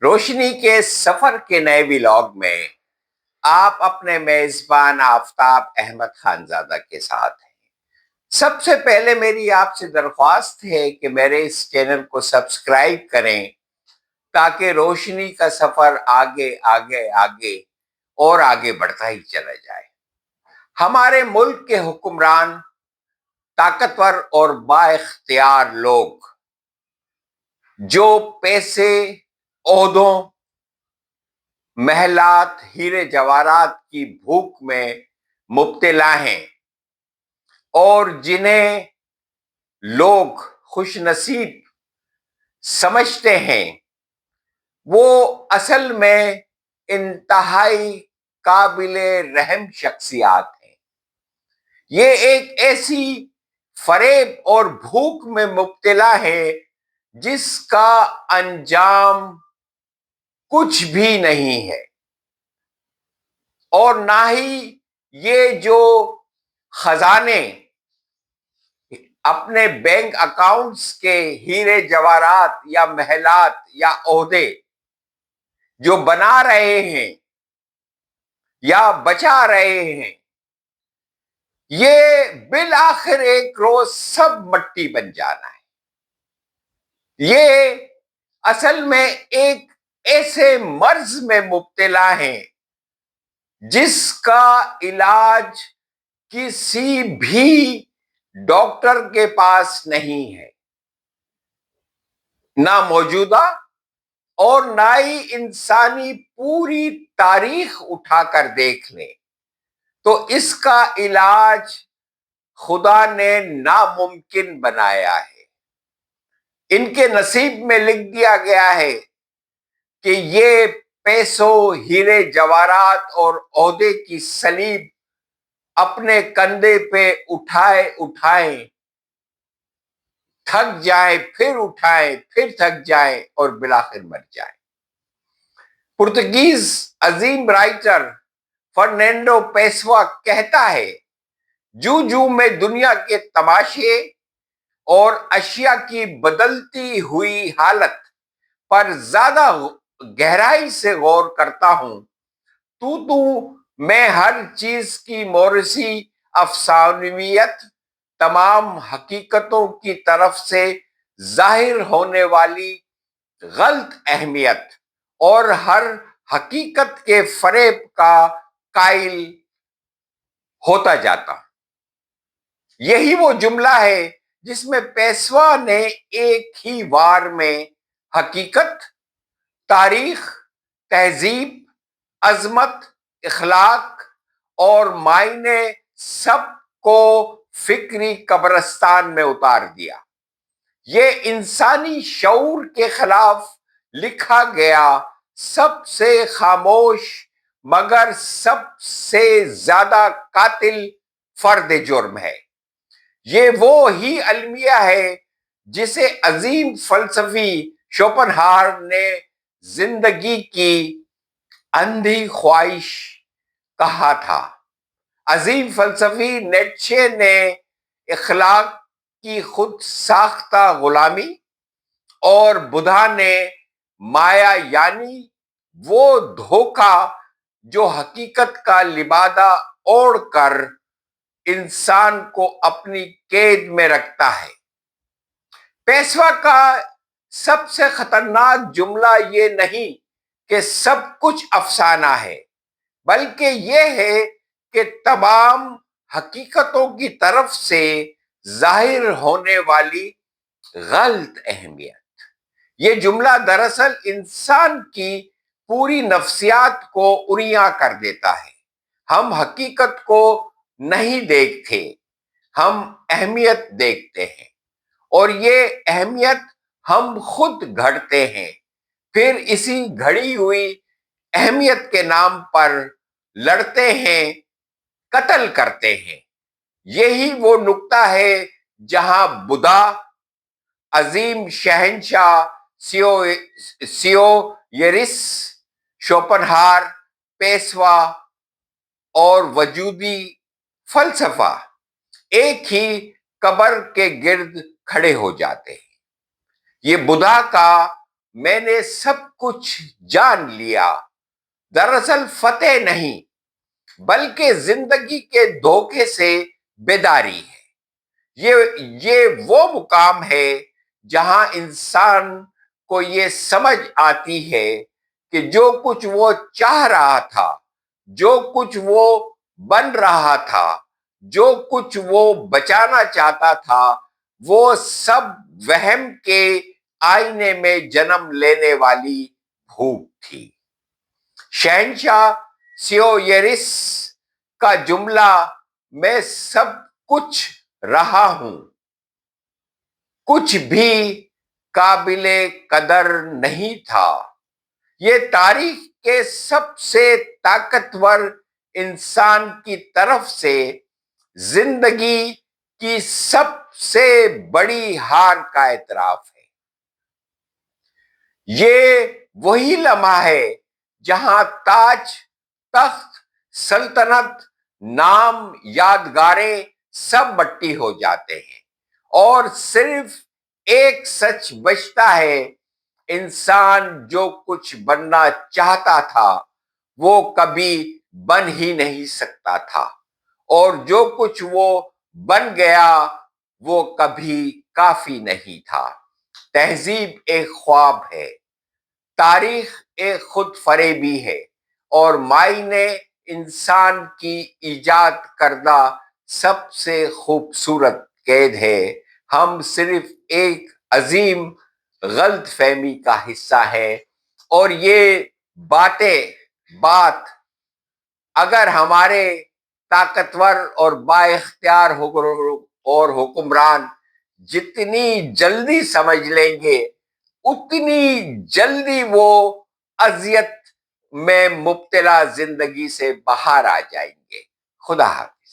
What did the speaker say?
روشنی کے سفر کے نئے ولاگ میں آپ اپنے میزبان آفتاب احمد خانزادہ کے ساتھ ہیں۔ سب سے پہلے میری آپ سے درخواست ہے کہ میرے اس چینل کو سبسکرائب کریں تاکہ روشنی کا سفر آگے آگے آگے اور آگے بڑھتا ہی چلا جائے۔ ہمارے ملک کے حکمران طاقتور اور با اختیار لوگ جو پیسے، عہدوں، محلات، ہیرے جواہرات کی بھوک میں مبتلا ہیں اور جنہیں لوگ خوش نصیب سمجھتے ہیں، وہ اصل میں انتہائی قابل رحم شخصیات ہیں۔ یہ ایک ایسی فریب اور بھوک میں مبتلا ہے جس کا انجام کچھ بھی نہیں ہے، اور نہ ہی یہ جو خزانے اپنے بینک اکاؤنٹس کے ہیرے جواہرات یا محلات یا عہدے جو بنا رہے ہیں یا بچا رہے ہیں، یہ بالآخر ایک روز سب مٹی بن جانا ہے۔ یہ اصل میں ایک ایسے مرض میں مبتلا ہیں جس کا علاج کسی بھی ڈاکٹر کے پاس نہیں ہے، نہ موجودہ اور نہ ہی انسانی پوری تاریخ اٹھا کر دیکھ لیں تو اس کا علاج خدا نے ناممکن بنایا ہے۔ ان کے نصیب میں لکھ دیا گیا ہے کہ یہ پیسوں، ہیرے جواہرات اور عہدے کی صلیب اپنے کندھے پہ اٹھائیں، تھک جائیں، پھر اٹھائیں، پھر تھک جائیں اور بالآخر مر جائیں۔ پرتگیز عظیم رائٹر فرنینڈو پیسوا کہتا ہے، جو میں دنیا کے تماشے اور اشیاء کی بدلتی ہوئی حالت پر زیادہ گہرائی سے غور کرتا ہوں، تو میں ہر چیز کی موروثی افسانویت، تمام حقیقتوں کی طرف سے ظاہر ہونے والی غلط اہمیت اور ہر حقیقت کے فریب کا قائل ہوتا جاتا ہوں۔ یہی وہ جملہ ہے جس میں پیشوا نے ایک ہی وار میں حقیقت، تاریخ، تہذیب، عظمت، اخلاق اور معنی سب کو فکری قبرستان میں اتار دیا۔ یہ انسانی شعور کے خلاف لکھا گیا سب سے خاموش مگر سب سے زیادہ قاتل فرد جرم ہے۔ یہ وہی المیہ ہے جسے عظیم فلسفی شوپنہاور نے زندگی کی اندھی خواہش کہا تھا۔ عظیم فلسفی نیٹشے نے اخلاق کی خود ساختہ غلامی اور بدھا نے مایا، یعنی وہ دھوکہ جو حقیقت کا لبادہ اوڑھ کر انسان کو اپنی قید میں رکھتا ہے۔ پیشوا کا سب سے خطرناک جملہ یہ نہیں کہ سب کچھ افسانہ ہے، بلکہ یہ ہے کہ تمام حقیقتوں کی طرف سے ظاہر ہونے والی غلط اہمیت۔ یہ جملہ دراصل انسان کی پوری نفسیات کو عریاں کر دیتا ہے۔ ہم حقیقت کو نہیں دیکھتے، ہم اہمیت دیکھتے ہیں، اور یہ اہمیت ہم خود گھڑتے ہیں، پھر اسی گھڑی ہوئی اہمیت کے نام پر لڑتے ہیں، قتل کرتے ہیں۔ یہی وہ نقطہ ہے جہاں بدھا، عظیم شہنشاہ سیویرس، شوپنہاور، پیشوا اور وجودی فلسفہ ایک ہی قبر کے گرد کھڑے ہو جاتے ہیں۔ یہ بدھا کا میں نے سب کچھ جان لیا، دراصل فتح نہیں بلکہ زندگی کے دھوکے سے بیداری ہے۔ یہ وہ مقام ہے جہاں انسان کو یہ سمجھ آتی ہے کہ جو کچھ وہ چاہ رہا تھا، جو کچھ وہ بن رہا تھا، جو کچھ وہ بچانا چاہتا تھا، وہ سب وہم کے آئینے میں جنم لینے والی بھوک تھی۔ شہنشاہ سیویرس کا جملہ میں سب کچھ رہا ہوں کچھ بھی قابل قدر نہیں تھا، یہ تاریخ کے سب سے طاقتور انسان کی طرف سے زندگی کی سب سے بڑی ہار کا اعتراف ہے۔ یہ وہی لمحہ ہے جہاں تاج، تخت، سلطنت، نام، یادگاریں سب مٹی ہو جاتے ہیں اور صرف ایک سچ بچتا ہے: انسان جو کچھ بننا چاہتا تھا وہ کبھی بن ہی نہیں سکتا تھا، اور جو کچھ وہ بن گیا وہ کبھی کافی نہیں تھا۔ تہذیب ایک خواب ہے، تاریخ ایک خود فریبی ہے، اور معائنے انسان کی ایجاد کردہ سب سے خوبصورت قید ہے۔ ہم صرف ایک عظیم غلط فہمی کا حصہ ہیں، اور یہ بات اگر ہمارے طاقتور اور با اختیار اور حکمران جتنی جلدی سمجھ لیں گے، اتنی جلدی وہ اذیت میں مبتلا زندگی سے باہر آ جائیں گے۔ خدا حافظ۔